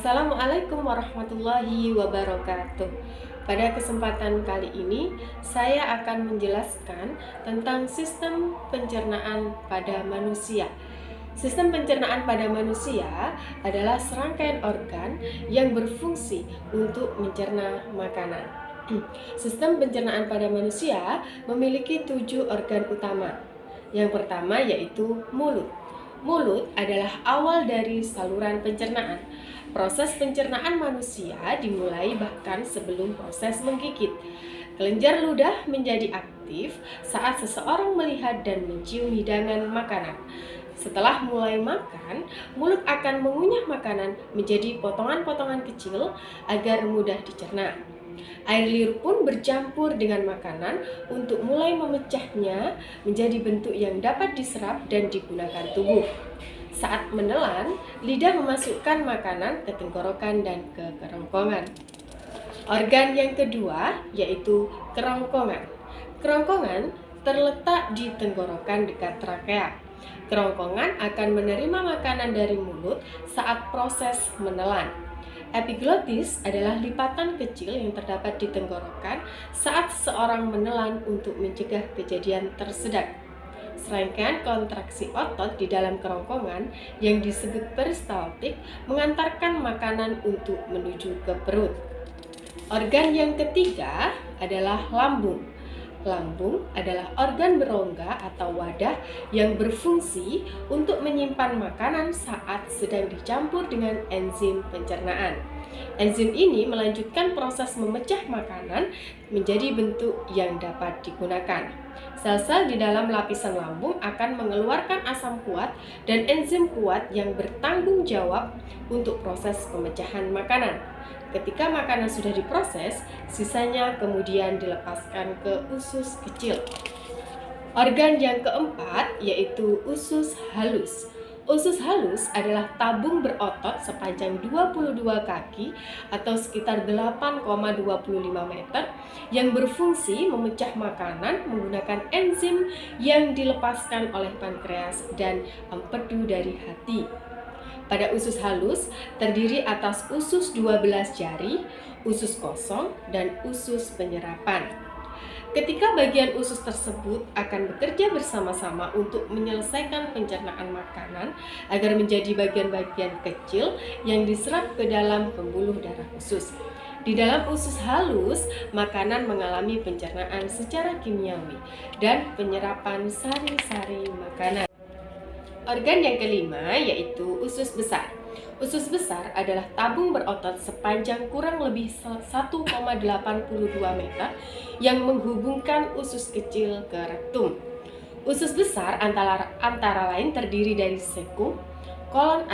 Assalamualaikum warahmatullahi wabarakatuh. Pada kesempatan kali ini, saya akan menjelaskan tentang sistem pencernaan pada manusia. Sistem pencernaan pada manusia adalah serangkaian organ yang berfungsi untuk mencerna makanan. Sistem pencernaan pada manusia memiliki 7 organ utama. Yang pertama yaitu mulut. Mulut adalah awal dari saluran pencernaan. Proses pencernaan manusia dimulai bahkan sebelum proses menggigit. Kelenjar ludah menjadi aktif saat seseorang melihat dan mencium hidangan makanan. Setelah mulai makan, mulut akan mengunyah makanan menjadi potongan-potongan kecil agar mudah dicerna. Air liur pun bercampur dengan makanan untuk mulai memecahnya menjadi bentuk yang dapat diserap dan digunakan tubuh. Saat menelan, lidah memasukkan makanan ke tenggorokan dan ke kerongkongan. Organ yang kedua yaitu kerongkongan. Kerongkongan terletak di tenggorokan dekat trakea. Kerongkongan akan menerima makanan dari mulut saat proses menelan. Epiglotis adalah lipatan kecil yang terdapat di tenggorokan saat seseorang menelan untuk mencegah kejadian tersedak. Serangkaian kontraksi otot di dalam kerongkongan yang disebut peristaltik mengantarkan makanan untuk menuju ke perut. Organ yang ketiga adalah lambung. Lambung adalah organ berongga atau wadah yang berfungsi untuk menyimpan makanan saat sedang dicampur dengan enzim pencernaan. Enzim ini melanjutkan proses memecah makanan menjadi bentuk yang dapat digunakan. Sel-sel di dalam lapisan lambung akan mengeluarkan asam kuat dan enzim kuat yang bertanggung jawab untuk proses pemecahan makanan. Ketika makanan sudah diproses, sisanya kemudian dilepaskan ke usus kecil. Organ yang keempat yaitu usus halus. Usus halus adalah tabung berotot sepanjang 22 kaki atau sekitar 8,25 meter yang berfungsi memecah makanan menggunakan enzim yang dilepaskan oleh pankreas dan empedu dari hati. Pada usus halus terdiri atas usus 12 jari, usus kosong, dan usus penyerapan. Ketika bagian usus tersebut akan bekerja bersama-sama untuk menyelesaikan pencernaan makanan agar menjadi bagian-bagian kecil yang diserap ke dalam pembuluh darah usus. Di dalam usus halus, makanan mengalami pencernaan secara kimiawi dan penyerapan sari-sari makanan. Organ yang kelima yaitu usus besar. Usus besar adalah tabung berotot sepanjang kurang lebih 1,82 meter yang menghubungkan usus kecil ke rektum. Usus besar antara lain terdiri dari cecum, kolon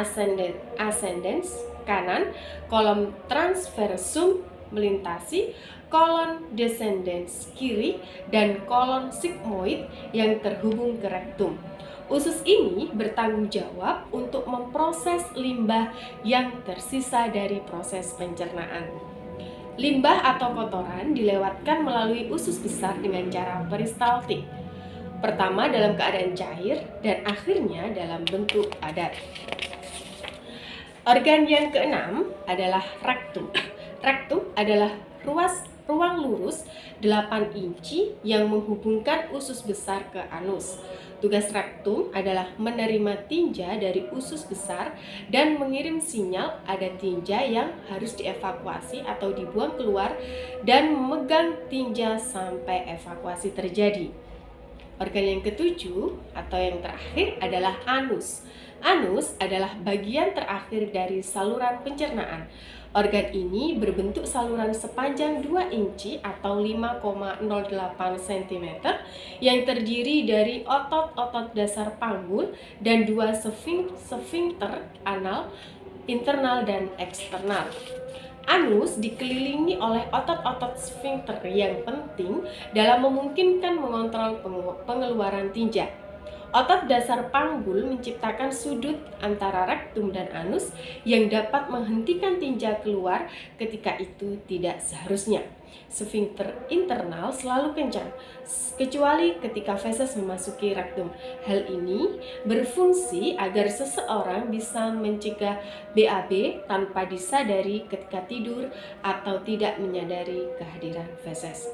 ascendens kanan, kolon transversum melintasi, kolon descendens kiri, dan kolon sigmoid yang terhubung ke rektum. Usus ini bertanggung jawab untuk memproses limbah yang tersisa dari proses pencernaan. Limbah atau kotoran dilewatkan melalui usus besar dengan cara peristaltik. Pertama dalam keadaan cair dan akhirnya dalam bentuk padat. Organ yang keenam adalah rektum. Rektum adalah ruang lurus 8 inci yang menghubungkan usus besar ke anus. Tugas rektum adalah menerima tinja dari usus besar dan mengirim sinyal ada tinja yang harus dievakuasi atau dibuang keluar dan memegang tinja sampai evakuasi terjadi. Organ yang ketujuh atau yang terakhir adalah anus. Anus adalah bagian terakhir dari saluran pencernaan. Organ ini berbentuk saluran sepanjang 2 inci atau 5,08 cm yang terdiri dari otot-otot dasar panggul dan 2 sfinkter anal, internal dan eksternal. Anus dikelilingi oleh otot-otot sfinkter yang penting dalam memungkinkan mengontrol pengeluaran tinja. Otot dasar panggul menciptakan sudut antara rektum dan anus yang dapat menghentikan tinja keluar ketika itu tidak seharusnya. Sfinkter internal selalu kencang, kecuali ketika feses memasuki rektum. Hal ini berfungsi agar seseorang bisa mencegah BAB tanpa disadari ketika tidur atau tidak menyadari kehadiran feses.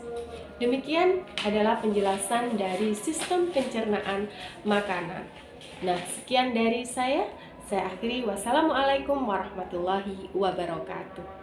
Demikian adalah penjelasan dari sistem pencernaan makanan. Nah, sekian dari saya. Saya akhiri. Wassalamualaikum warahmatullahi wabarakatuh.